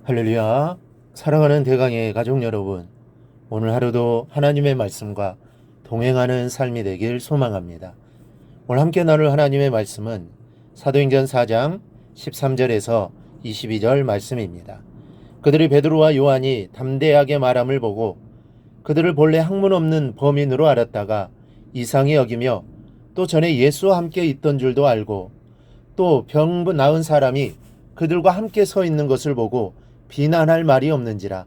할렐루야. 사랑하는 대강의 가족 여러분, 오늘 하루도 하나님의 말씀과 동행하는 삶이 되길 소망합니다. 오늘 함께 나눌 하나님의 말씀은 사도행전 4장 13절에서 22절 말씀입니다. 그들이 베드로와 요한이 담대하게 말함을 보고 그들을 본래 학문 없는 범인으로 알았다가 이상히 여기며 또 전에 예수와 함께 있던 줄도 알고 또 병 나은 사람이 그들과 함께 서 있는 것을 보고 비난할 말이 없는지라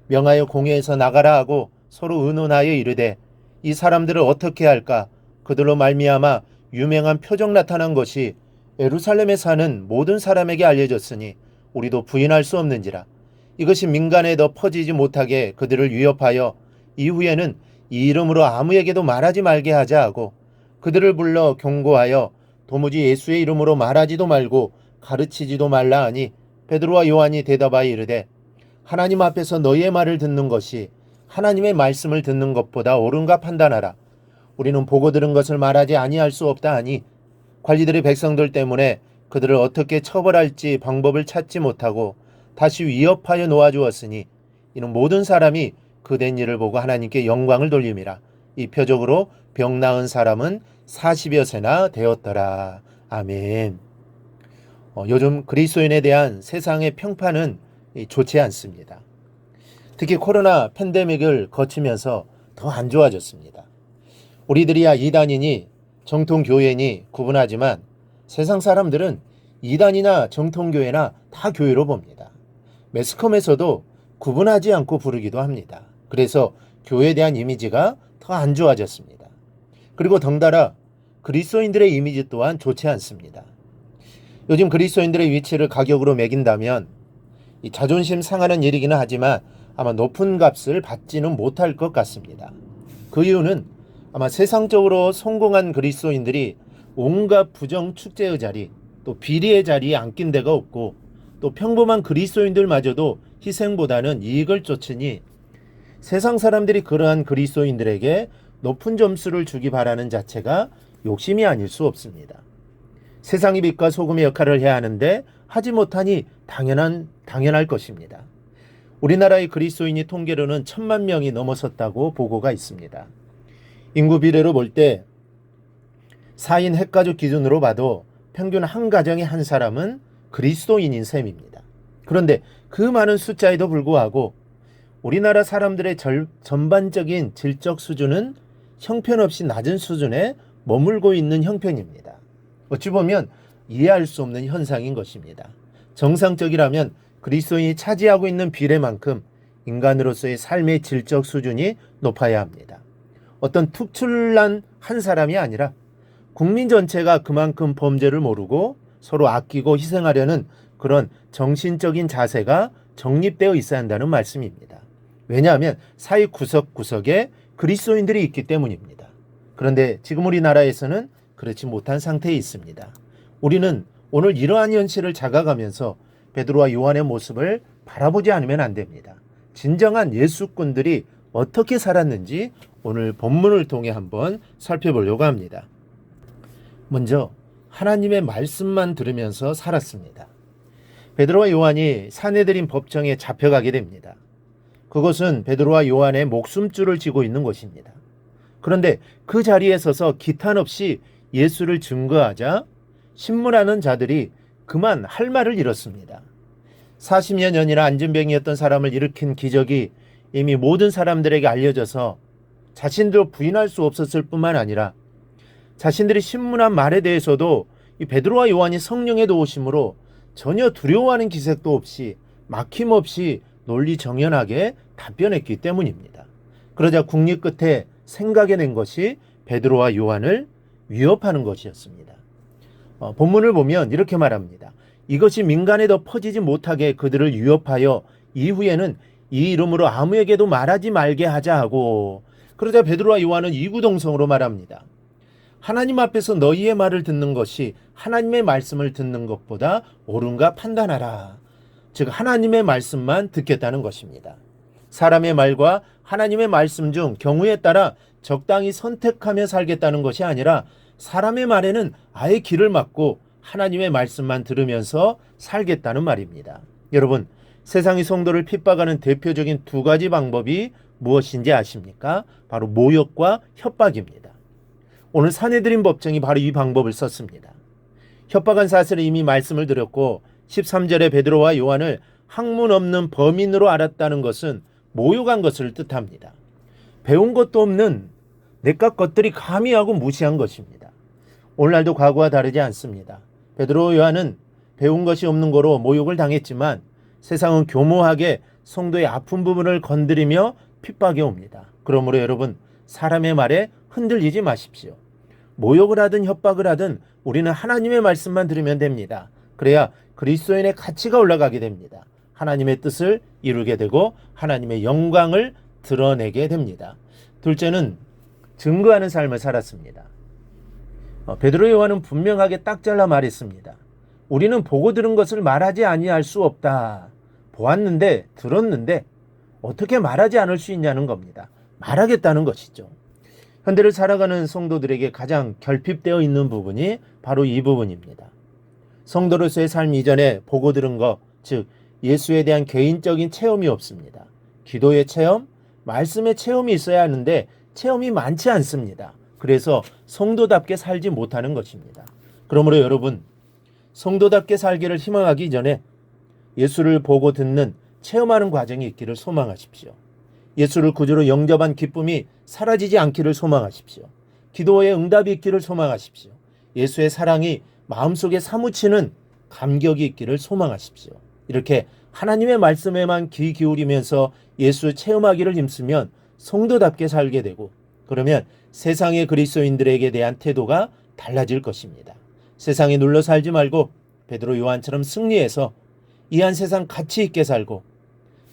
명하여 공회에서 나가라 하고 서로 의논하여 이르되 이 사람들을 어떻게 할까? 그들로 말미암아 유명한 표적 나타난 것이 예루살렘에 사는 모든 사람에게 알려졌으니 우리도 부인할 수 없는지라. 이것이 민간에 더 퍼지지 못하게 그들을 위협하여 이후에는 이 이름으로 아무에게도 말하지 말게 하자 하고 그들을 불러 경고하여 도무지 예수의 이름으로 말하지도 말고 가르치지도 말라 하니 베드로와 요한이 대답하여 이르되 하나님 앞에서 너희의 말을 듣는 것이 하나님의 말씀을 듣는 것보다 옳은가 판단하라. 우리는 보고 들은 것을 말하지 아니할 수 없다 하니 관리들이 백성들 때문에 그들을 어떻게 처벌할지 방법을 찾지 못하고 다시 위협하여 놓아주었으니 이는 모든 사람이 그된 일을 보고 하나님께 영광을 돌림이라. 이 표적으로 병 나은 사람은 40여 세나 되었더라. 아멘. 요즘 그리스도인에 대한 세상의 평판은 좋지 않습니다. 특히 코로나 팬데믹을 거치면서 더 안 좋아졌습니다. 우리들이야 이단이니 정통교회니 구분하지만 세상 사람들은 이단이나 정통교회나 다 교회로 봅니다. 매스컴에서도 구분하지 않고 부르기도 합니다. 그래서 교회에 대한 이미지가 더 안 좋아졌습니다. 그리고 덩달아 그리스도인들의 이미지 또한 좋지 않습니다. 요즘 그리스도인들의 위치를 가격으로 매긴다면 이 자존심 상하는 일이기는 하지만 아마 높은 값을 받지는 못할 것 같습니다. 그 이유는 아마 세상적으로 성공한 그리스도인들이 온갖 부정 축제의 자리, 또 비리의 자리에 앉긴 데가 없고 또 평범한 그리스도인들마저도 희생보다는 이익을 쫓으니 세상 사람들이 그러한 그리스도인들에게 높은 점수를 주기 바라는 자체가 욕심이 아닐 수 없습니다. 세상이 빛과 소금의 역할을 해야 하는데 하지 못하니 당연할 것입니다. 우리나라의 그리스도인이 통계로는 1,000만 명이 넘어섰다고 보고가 있습니다. 인구 비례로 볼 때 4인 핵가족 기준으로 봐도 평균 한 가정에 한 사람은 그리스도인인 셈입니다. 그런데 그 많은 숫자에도 불구하고 우리나라 사람들의 전반적인 질적 수준은 형편없이 낮은 수준에 머물고 있는 형편입니다. 어찌 보면 이해할 수 없는 현상인 것입니다. 정상적이라면 그리스도인이 차지하고 있는 비례만큼 인간으로서의 삶의 질적 수준이 높아야 합니다. 어떤 특출난 한 사람이 아니라 국민 전체가 그만큼 범죄를 모르고 서로 아끼고 희생하려는 그런 정신적인 자세가 정립되어 있어야 한다는 말씀입니다. 왜냐하면 사회 구석구석에 그리스도인들이 있기 때문입니다. 그런데 지금 우리나라에서는 그렇지 못한 상태에 있습니다. 우리는 오늘 이러한 현실을 자각하면서 베드로와 요한의 모습을 바라보지 않으면 안 됩니다. 진정한 예수꾼들이 어떻게 살았는지 오늘 본문을 통해 한번 살펴보려고 합니다. 먼저 하나님의 말씀만 들으면서 살았습니다. 베드로와 요한이 사내들인 법정에 잡혀가게 됩니다. 그것은 베드로와 요한의 목숨줄을 쥐고 있는 곳입니다. 그런데 그 자리에 서서 기탄 없이 예수를 증거하자 신문하는 자들이 그만 할 말을 잃었습니다. 40여 년이나 안진병이었던 사람을 일으킨 기적이 이미 모든 사람들에게 알려져서 자신들도 부인할 수 없었을 뿐만 아니라 자신들이 신문한 말에 대해서도 이 베드로와 요한이 성령의 도우심으로 전혀 두려워하는 기색도 없이 막힘없이 논리정연하게 답변했기 때문입니다. 그러자 국리 끝에 생각해낸 것이 베드로와 요한을 위협하는 것이었습니다. 본문을 보면 이렇게 말합니다. 이것이 민간에 더 퍼지지 못하게 그들을 위협하여 이후에는 이 이름으로 아무에게도 말하지 말게 하자 하고, 그러자 베드로와 요한은 이구동성으로 말합니다. 하나님 앞에서 너희의 말을 듣는 것이 하나님의 말씀을 듣는 것보다 옳은가 판단하라. 즉 하나님의 말씀만 듣겠다는 것입니다. 사람의 말과 하나님의 말씀 중 경우에 따라 적당히 선택하며 살겠다는 것이 아니라 사람의 말에는 아예 귀를 막고 하나님의 말씀만 들으면서 살겠다는 말입니다. 여러분, 세상이 성도를 핍박하는 대표적인 두 가지 방법이 무엇인지 아십니까? 바로 모욕과 협박입니다. 오늘 산헤드린 법정이 바로 이 방법을 썼습니다. 협박한 사슬은 이미 말씀을 드렸고 13절에 베드로와 요한을 학문 없는 범인으로 알았다는 것은 모욕한 것을 뜻합니다. 배운 것도 없는 내과 것들이 감히 하고 무시한 것입니다. 오늘날도 과거와 다르지 않습니다. 베드로 요한은 배운 것이 없는 거로 모욕을 당했지만 세상은 교모하게 성도의 아픈 부분을 건드리며 핍박해 옵니다. 그러므로 여러분, 사람의 말에 흔들리지 마십시오. 모욕을 하든 협박을 하든 우리는 하나님의 말씀만 들으면 됩니다. 그래야 그리스도인의 가치가 올라가게 됩니다. 하나님의 뜻을 이루게 되고 하나님의 영광을 드러내게 됩니다. 둘째는 증거하는 삶을 살았습니다. 베드로 요한은 분명하게 딱 잘라 말했습니다. 우리는 보고 들은 것을 말하지 아니할 수 없다. 보았는데 들었는데 어떻게 말하지 않을 수 있냐는 겁니다. 말하겠다는 것이죠. 현대를 살아가는 성도들에게 가장 결핍되어 있는 부분이 바로 이 부분입니다. 성도로서의 삶 이전에 보고 들은 것, 즉 예수에 대한 개인적인 체험이 없습니다. 기도의 체험, 말씀의 체험이 있어야 하는데 체험이 많지 않습니다. 그래서 성도답게 살지 못하는 것입니다. 그러므로 여러분, 성도답게 살기를 희망하기 전에 예수를 보고 듣는 체험하는 과정이 있기를 소망하십시오. 예수를 구주로 영접한 기쁨이 사라지지 않기를 소망하십시오. 기도의 응답이 있기를 소망하십시오. 예수의 사랑이 마음속에 사무치는 감격이 있기를 소망하십시오. 이렇게 하나님의 말씀에만 귀 기울이면서 예수 체험하기를 힘쓰면 성도답게 살게 되고, 그러면 세상의 그리스도인들에게 대한 태도가 달라질 것입니다. 세상에 눌러 살지 말고 베드로 요한처럼 승리해서 이 한 세상 가치 있게 살고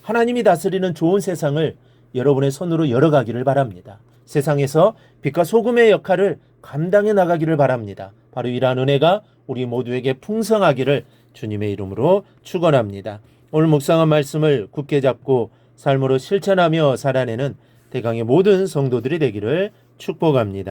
하나님이 다스리는 좋은 세상을 여러분의 손으로 열어가기를 바랍니다. 세상에서 빛과 소금의 역할을 감당해 나가기를 바랍니다. 바로 이러한 은혜가 우리 모두에게 풍성하기를 주님의 이름으로 축원합니다. 오늘 묵상한 말씀을 굳게 잡고 삶으로 실천하며 살아내는 대강의 모든 성도들이 되기를 축복합니다.